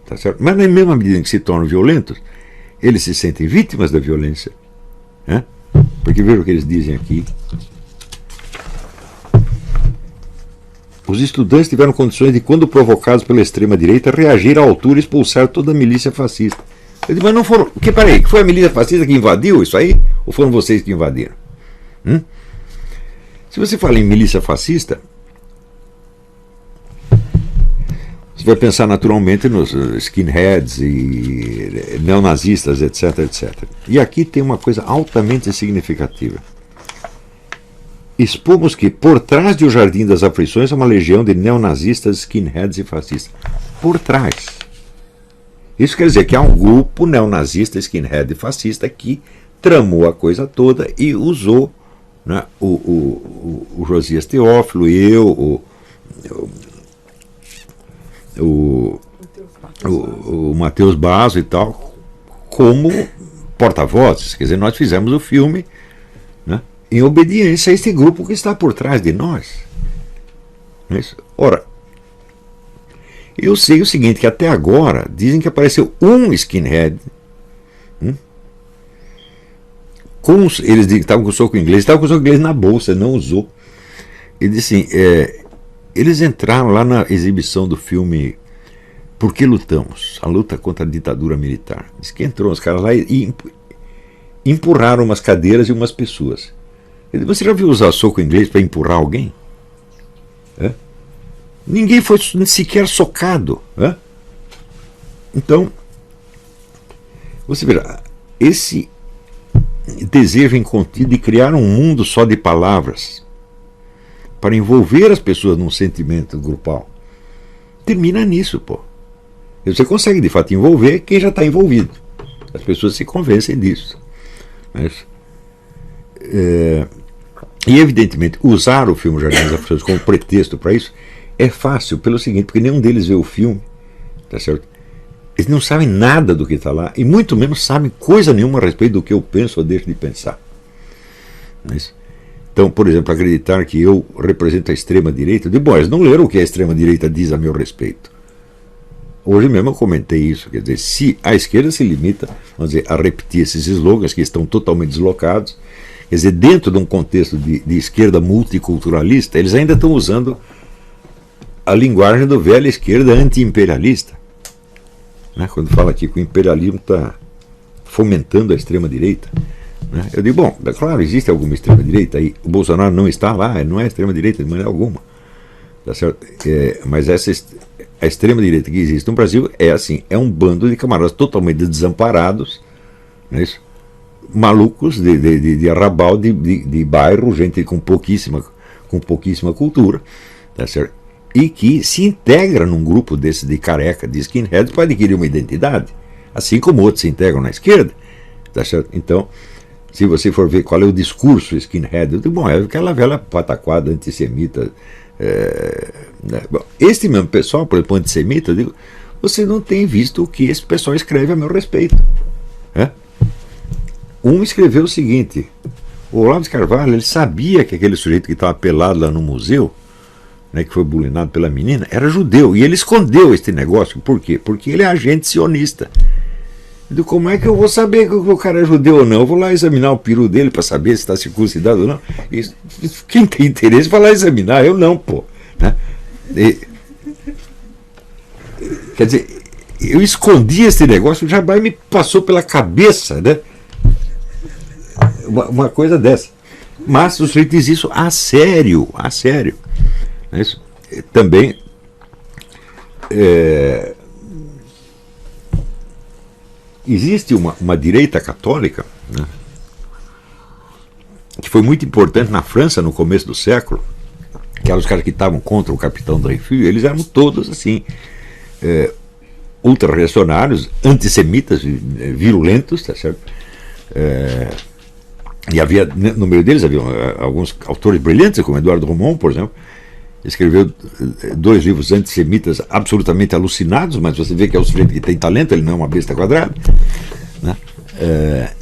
tá certo? Mas na mesma medida em que se tornam violentos, eles se sentem vítimas da violência, né? Porque veja o que eles dizem aqui. Os estudantes tiveram condições de, quando provocados pela extrema-direita, reagir à altura e expulsar toda a milícia fascista. Eu digo, mas não foram... Peraí, foi a milícia fascista que invadiu isso aí? Ou foram vocês que invadiram? Se você fala em milícia fascista, você vai pensar naturalmente nos skinheads e neonazistas, etc, etc. E aqui tem uma coisa altamente significativa. expomos que por trás de O Jardim das Aflições há uma legião de neonazistas, skinheads e fascistas. Por trás. Isso quer dizer que há um grupo neonazista, skinhead e fascista que tramou a coisa toda e usou, né, o Josias Teófilo, eu, o Matheus Basso e tal, como porta-vozes. Quer dizer, nós fizemos o filme, né, em obediência a esse grupo que está por trás de nós. Não é isso? Ora, eu sei o seguinte, que até agora dizem que apareceu um skinhead, eles estavam com o soco inglês, na bolsa, não usou. Ele disse assim, eles entraram lá na exibição do filme Por que Lutamos? A luta contra a ditadura militar. Diz que entrou os caras lá e empurraram umas cadeiras e umas pessoas. Ele disse, você já viu usar soco inglês para empurrar alguém? Ninguém foi sequer socado. Então, você verá, esse desejo incontido de criar um mundo só de palavras para envolver as pessoas num sentimento grupal termina nisso, pô. Você consegue de fato envolver quem já está envolvido. As pessoas se convencem disso. E evidentemente usar o filme Jardim das Aflições como pretexto para isso é fácil pelo seguinte, porque nenhum deles vê o filme, tá certo? Eles não sabem nada do que está lá e muito menos sabem coisa nenhuma a respeito do que eu penso ou deixo de pensar. Então, por exemplo, acreditar que eu represento a extrema-direita, eu digo, bom, eles não leram o que a extrema-direita diz a meu respeito. Hoje mesmo eu comentei isso, quer dizer, se a esquerda se limita, vamos dizer, a repetir esses slogans que estão totalmente deslocados, quer dizer, dentro de um contexto de esquerda multiculturalista, eles ainda estão usando a linguagem do velha esquerda anti-imperialista. Quando fala aqui que o imperialismo está fomentando a extrema-direita. Eu digo, bom, é claro, existe alguma extrema-direita aí. O Bolsonaro não está lá, ele não é extrema-direita de maneira alguma. Tá certo? Mas a extrema-direita que existe no Brasil é assim, é um bando de camaradas totalmente desamparados, não é isso? Malucos de arrabal de bairro, gente com pouquíssima cultura, tá certo? E que se integra num grupo desse de careca, de skinheads, para adquirir uma identidade, assim como outros se integram na esquerda, tá certo? Então, se você for ver qual é o discurso skinhead, eu digo, bom, é aquela velha pataquada antissemita. Bom, este mesmo pessoal, por exemplo, antissemita, eu digo, você não tem visto o que esse pessoal escreve a meu respeito. Um escreveu o seguinte, o Olavo de Carvalho, ele sabia que aquele sujeito que estava pelado lá no museu, que foi bulinado pela menina, era judeu, e ele escondeu este negócio. Por quê? Porque ele é agente sionista. Eu digo, como é que eu vou saber que o cara é judeu ou não? Eu vou lá examinar o peru dele para saber se está circuncidado ou não. E quem tem interesse vai lá examinar, eu não, pô. Quer dizer, eu escondi esse negócio, já me passou pela cabeça, né? Uma coisa dessa. Mas o sujeito diz isso a sério, a sério. Isso também existe uma direita católica, que foi muito importante na França no começo do século, que eram os caras que estavam contra o capitão Dreyfus. Eles eram todos assim, ultra-reacionários, antissemitas, virulentos, tá certo? E havia, no meio deles havia alguns autores brilhantes, como Eduardo Drummond, por exemplo. Escreveu 2 livros antissemitas absolutamente alucinados, mas você vê que é um sujeito que tem talento, ele não é uma besta quadrada,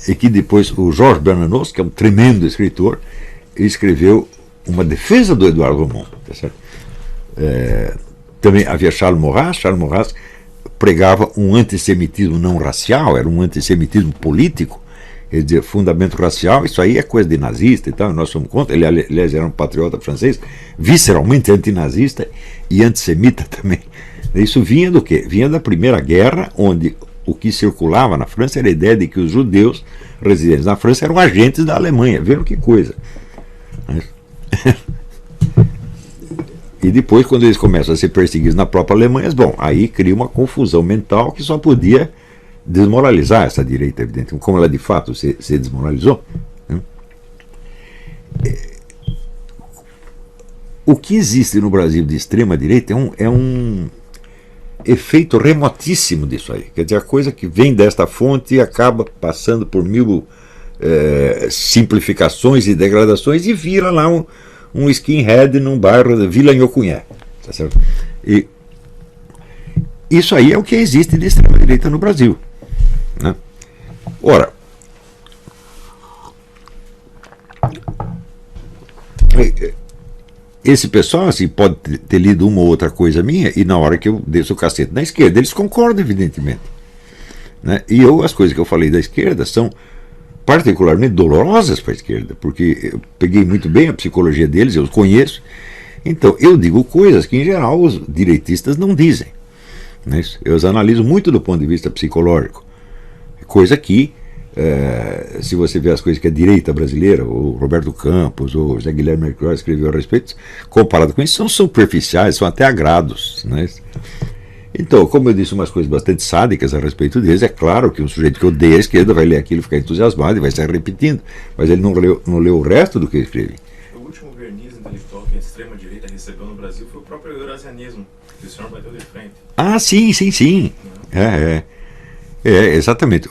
e que depois o Georges Bernanos, que é um tremendo escritor, escreveu uma defesa do Eduardo Drummond, tá certo? Também havia Charles Maurras pregava um antissemitismo não racial, era um antissemitismo político, quer dizer, fundamento racial, isso aí é coisa de nazista e tal, nós somos contra. Ele, aliás, era um patriota francês, visceralmente antinazista e antissemita também. Isso vinha do quê? Vinha da Primeira Guerra, onde o que circulava na França era a ideia de que os judeus residentes na França eram agentes da Alemanha. Vejam que coisa. E depois, quando eles começam a ser perseguidos na própria Alemanha, bom, aí cria uma confusão mental que só podia desmoralizar essa direita, evidentemente, como ela de fato se desmoralizou. o que existe no Brasil de extrema-direita é um efeito remotíssimo disso aí. Quer dizer, a coisa que vem desta fonte e acaba passando por mil simplificações e degradações e vira lá um skinhead num bairro da Vila Inhocuné. Tá certo? E isso aí é o que existe de extrema-direita no Brasil. Né? Ora, esse pessoal assim, pode ter lido uma ou outra coisa minha e na hora que eu desço o cacete na esquerda, eles concordam, evidentemente. Né? E as coisas que eu falei da esquerda são particularmente dolorosas para a esquerda, porque eu peguei muito bem a psicologia deles, eu os conheço. Então, eu digo coisas que, em geral, os direitistas não dizem. Né? Eu os analiso muito do ponto de vista psicológico. Coisa que, se você vê as coisas que a direita brasileira, o Roberto Campos, ou o José Guilherme Mercado escreveu a respeito, comparado com isso, são superficiais, são até agrados. Né? Então, como eu disse umas coisas bastante sádicas a respeito deles, é claro que um sujeito que odeia a esquerda vai ler aquilo, ficar entusiasmado e vai sair repetindo, mas ele não leu o resto do que eu escrevi. O último verniz intelectual que a extrema-direita recebeu no Brasil foi o próprio eurasianismo, que o senhor bateu de frente. Ah, sim. Exatamente.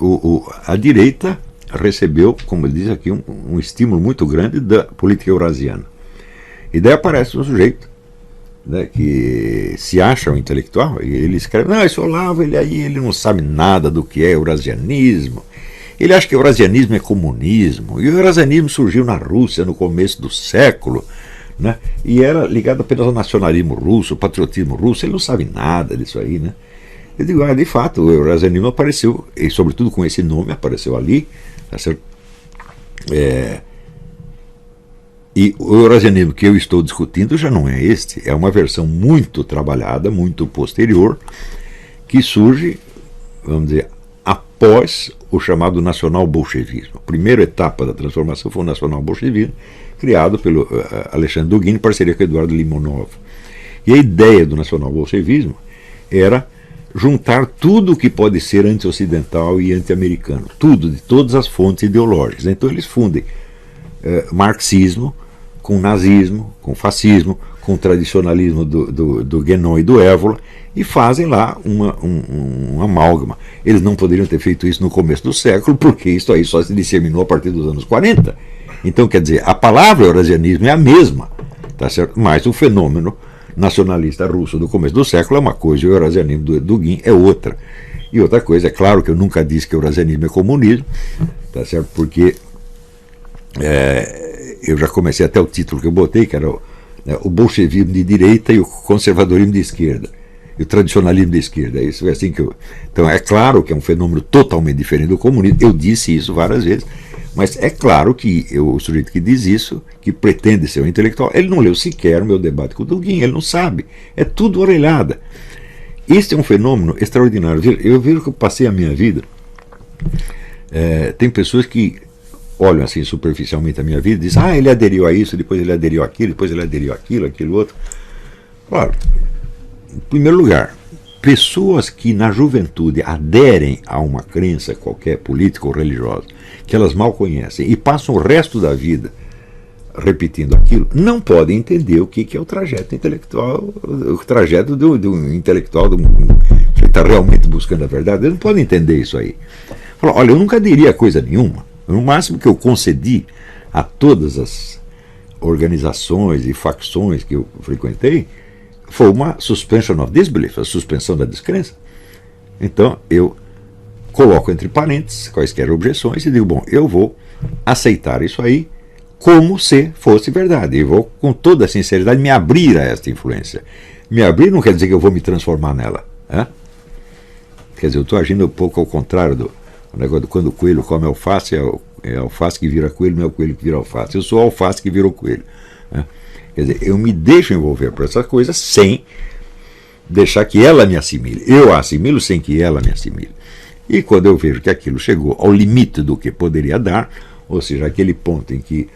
A direita recebeu, como diz aqui, um estímulo muito grande da política eurasiana. E daí aparece um sujeito, né, que se acha um intelectual, e ele escreve, não, esse Olavo, ele não sabe nada do que é eurasianismo. Ele acha que eurasianismo é comunismo, e o eurasianismo surgiu na Rússia no começo do século, né, e era ligado apenas ao nacionalismo russo, ao patriotismo russo. Ele não sabe nada disso aí, né. Eu digo, de fato, o eurasianismo apareceu, e sobretudo com esse nome, apareceu ali, tá certo? E o eurasianismo que eu estou discutindo já não é este, é uma versão muito trabalhada, muito posterior, que surge, vamos dizer, após o chamado nacional-bolchevismo. A primeira etapa da transformação foi o nacional-bolchevismo, criado pelo Alexandre Dugin em parceria com Eduardo Limonov. E a ideia do nacional-bolchevismo era juntar tudo o que pode ser anti-ocidental e anti-americano, tudo, de todas as fontes ideológicas. Então eles fundem marxismo com nazismo, com fascismo, com tradicionalismo do Guénon e do Évola, e fazem lá um amálgama. Eles não poderiam ter feito isso no começo do século, porque isso aí só se disseminou a partir dos anos 40. Então, quer dizer, a palavra eurasianismo é a mesma, tá certo? Mas o fenômeno nacionalista russo do começo do século é uma coisa e o eurasianismo do Dugin é outra. E outra coisa, é claro que eu nunca disse que o eurasianismo é comunismo, tá certo? Porque eu já comecei até o título que eu botei, que era o bolchevismo de direita e o conservadorismo de esquerda, e o tradicionalismo de esquerda. Isso é assim que então é claro que é um fenômeno totalmente diferente do comunismo. Eu disse isso várias vezes, mas é claro que o sujeito que diz isso, que pretende ser um intelectual, ele não leu sequer o meu debate com o Dugin, ele não sabe, é tudo orelhada. Este é um fenômeno extraordinário. Eu vejo que eu passei a minha vida, tem pessoas que olham assim superficialmente a minha vida e dizem, ele aderiu a isso, depois ele aderiu àquilo, depois ele aderiu àquilo, aquilo outro. Claro, em primeiro lugar, pessoas que na juventude aderem a uma crença qualquer, política ou religiosa, que elas mal conhecem e passam o resto da vida repetindo aquilo, não podem entender o que é o trajeto intelectual, o trajeto do intelectual, que está realmente buscando a verdade. Eles não podem entender isso aí. Falam, olha, eu nunca aderi a coisa nenhuma. No máximo que eu concedi a todas as organizações e facções que eu frequentei foi uma suspension of disbelief, a suspensão da descrença. Então eu coloco entre parênteses quaisquer objeções e digo, bom, eu vou aceitar isso aí como se fosse verdade. E vou com toda a sinceridade me abrir a esta influência. Me abrir não quer dizer que eu vou me transformar nela. Quer dizer, eu estou agindo um pouco ao contrário do negócio de quando o coelho come alface, é alface que vira coelho, não é o coelho que vira alface. Eu sou a alface que virou coelho. Quer dizer, eu me deixo envolver por essa coisa sem deixar que ela me assimile. Eu a assimilo sem que ela me assimile. E quando eu vejo que aquilo chegou ao limite do que poderia dar, ou seja, aquele ponto em que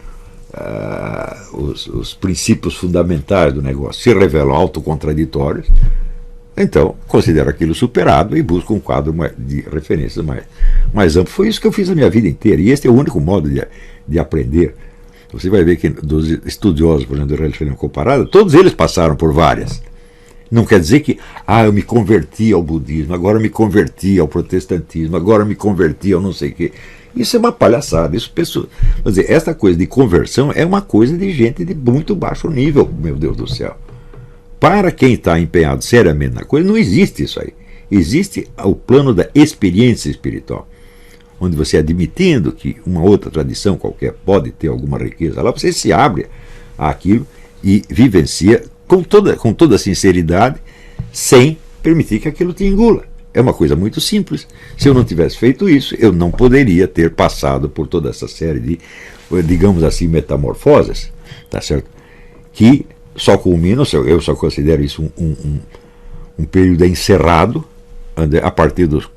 os princípios fundamentais do negócio se revelam autocontraditórios, então considero aquilo superado e busco um quadro de referências mais amplo. Foi isso que eu fiz a minha vida inteira, e este é o único modo de aprender. Você vai ver que dos estudiosos, por exemplo, da religião comparada, todos eles passaram por várias. Não quer dizer que, eu me converti ao budismo, agora eu me converti ao protestantismo, agora eu me converti ao não sei o quê. Isso é uma palhaçada. Isso, pessoa, quer dizer, essa coisa de conversão é uma coisa de gente de muito baixo nível, meu Deus do céu. Para quem está empenhado seriamente na coisa, não existe isso aí. Existe o plano da experiência espiritual, onde você, admitindo que uma outra tradição qualquer pode ter alguma riqueza lá, você se abre àquilo e vivencia com toda sinceridade, sem permitir que aquilo te engula. É uma coisa muito simples. Se eu não tivesse feito isso, eu não poderia ter passado por toda essa série de, digamos assim, metamorfoses, tá certo? Que só culminam, eu só considero isso um período encerrado, a partir dos,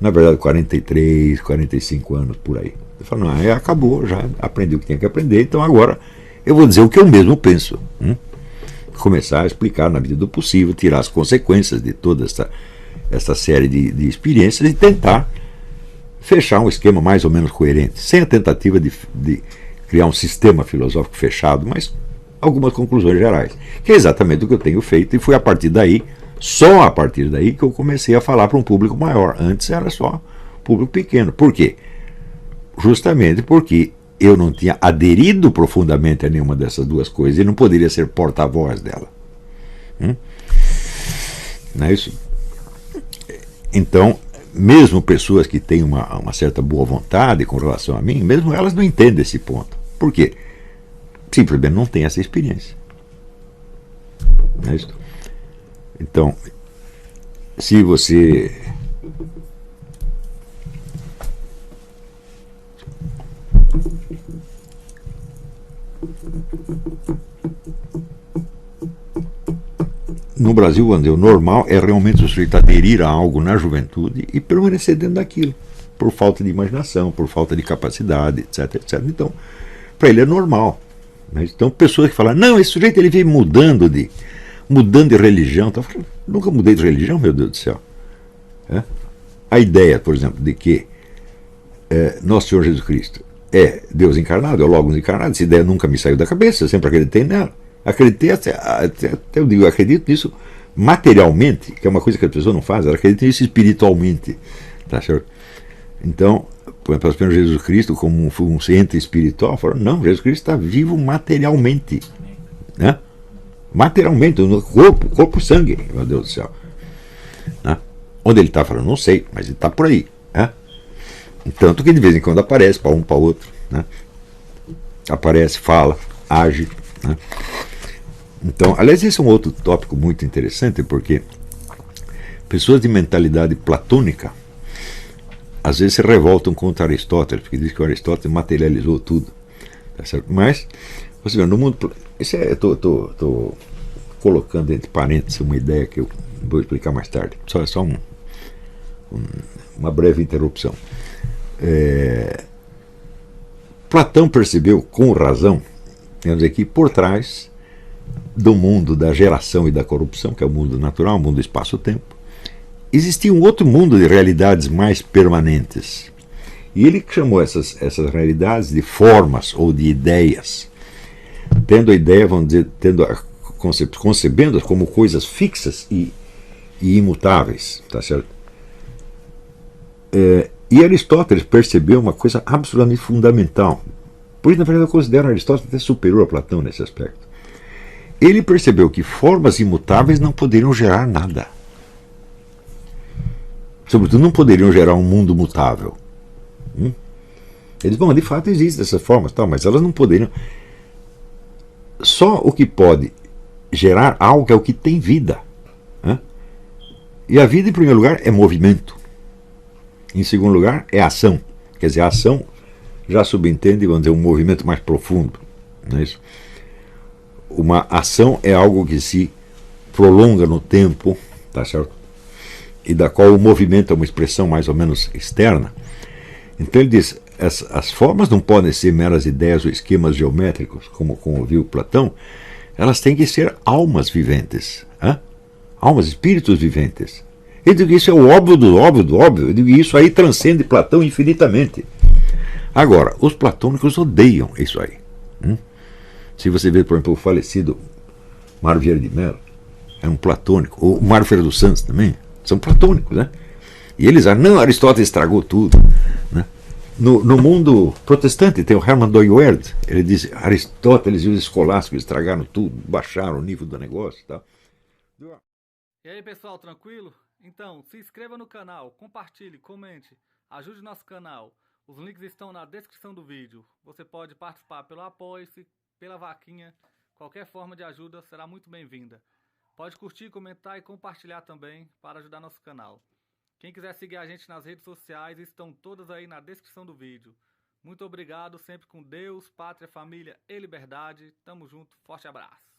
na verdade, 43, 45 anos, por aí. Eu falo, não, acabou, já aprendi o que tinha que aprender, então agora eu vou dizer o que eu mesmo penso. Começar a explicar na medida do possível, tirar as consequências de toda essa série de experiências e tentar fechar um esquema mais ou menos coerente, sem a tentativa de criar um sistema filosófico fechado, mas algumas conclusões gerais, que é exatamente o que eu tenho feito, e foi a partir daí, só a partir daí, que eu comecei a falar para um público maior. Antes era só público pequeno. Por quê? Justamente porque eu não tinha aderido profundamente a nenhuma dessas duas coisas e não poderia ser porta-voz dela. Não é isso? Então, mesmo pessoas que têm uma certa boa vontade com relação a mim, mesmo elas não entendem esse ponto. Por quê? Simplesmente não têm essa experiência. Não é isso? Então, se você no Brasil, o normal é realmente o sujeito aderir a algo na juventude e permanecer dentro daquilo, por falta de imaginação, por falta de capacidade, etc, etc. Então, para ele é normal. Então, pessoas que falam, não, esse sujeito ele vem mudando de religião. Então, eu falo, nunca mudei de religião, meu Deus do céu. A ideia, por exemplo, de que Nosso Senhor Jesus Cristo é Deus encarnado, é o Logos encarnado, essa ideia nunca me saiu da cabeça, eu sempre acreditei nela. Acreditei, até eu digo, eu acredito nisso materialmente, que é uma coisa que as pessoas não fazem, elas acreditam nisso espiritualmente. Tá certo? Então, por exemplo, Jesus Cristo, como um ente espiritual, falaram, não, Jesus Cristo está vivo materialmente. Né? Materialmente, no corpo, sangue, meu Deus do céu. Né? Onde ele está, falando, não sei, mas ele está por aí. Né? Tanto que de vez em quando aparece para um, para outro. Né? Aparece, fala, age. Né? Então, aliás, esse é um outro tópico muito interessante, porque pessoas de mentalidade platônica às vezes se revoltam contra Aristóteles, porque diz que o Aristóteles materializou tudo. Tá certo? Mas, você vê, no mundo. Estou colocando entre parênteses uma ideia que eu vou explicar mais tarde. Só uma breve interrupção. Platão percebeu, com razão, quer dizer, que por trás do mundo da geração e da corrupção, que é o mundo natural, o mundo do espaço-tempo, existia um outro mundo de realidades mais permanentes. E ele chamou essas realidades de formas ou de ideias, tendo a ideia, vamos dizer, concebendo-as como coisas fixas e imutáveis. Tá certo? E Aristóteles percebeu uma coisa absolutamente fundamental. Por isso, na verdade, eu considero Aristóteles até superior a Platão nesse aspecto. Ele percebeu que formas imutáveis não poderiam gerar nada. Sobretudo, não poderiam gerar um mundo mutável. Eles, bom, de fato existem essas formas, mas elas não poderiam. Só o que pode gerar algo é o que tem vida. E a vida, em primeiro lugar, é movimento. Em segundo lugar, é ação. Quer dizer, a ação já subentende, vamos dizer, um movimento mais profundo. Não é isso? Uma ação é algo que se prolonga no tempo, tá certo? E da qual o movimento é uma expressão mais ou menos externa. Então ele diz, as formas não podem ser meras ideias ou esquemas geométricos, como viu Platão, elas têm que ser almas viventes. Almas, espíritos viventes. Eu digo, isso é o óbvio do óbvio do óbvio. Eu digo, isso aí transcende Platão infinitamente. Agora, os platônicos odeiam isso aí. Se você vê, por exemplo, o falecido Mário Vieira de Mello, é um platônico, o Mário Ferreira dos Santos também, são platônicos, né? E eles acham, não, Aristóteles estragou tudo, né? No mundo protestante tem o Hermann Doywerd, ele diz Aristóteles e os escolásticos estragaram tudo, baixaram o nível do negócio e tal. E aí pessoal, tranquilo? Então, se inscreva no canal, compartilhe, comente, ajude nosso canal. Os links estão na descrição do vídeo. Você pode participar pelo Apoie-se, pela vaquinha, qualquer forma de ajuda será muito bem-vinda. Pode curtir, comentar e compartilhar também para ajudar nosso canal. Quem quiser seguir a gente nas redes sociais estão todas aí na descrição do vídeo. Muito obrigado, sempre com Deus, pátria, família e liberdade. Tamo junto, forte abraço.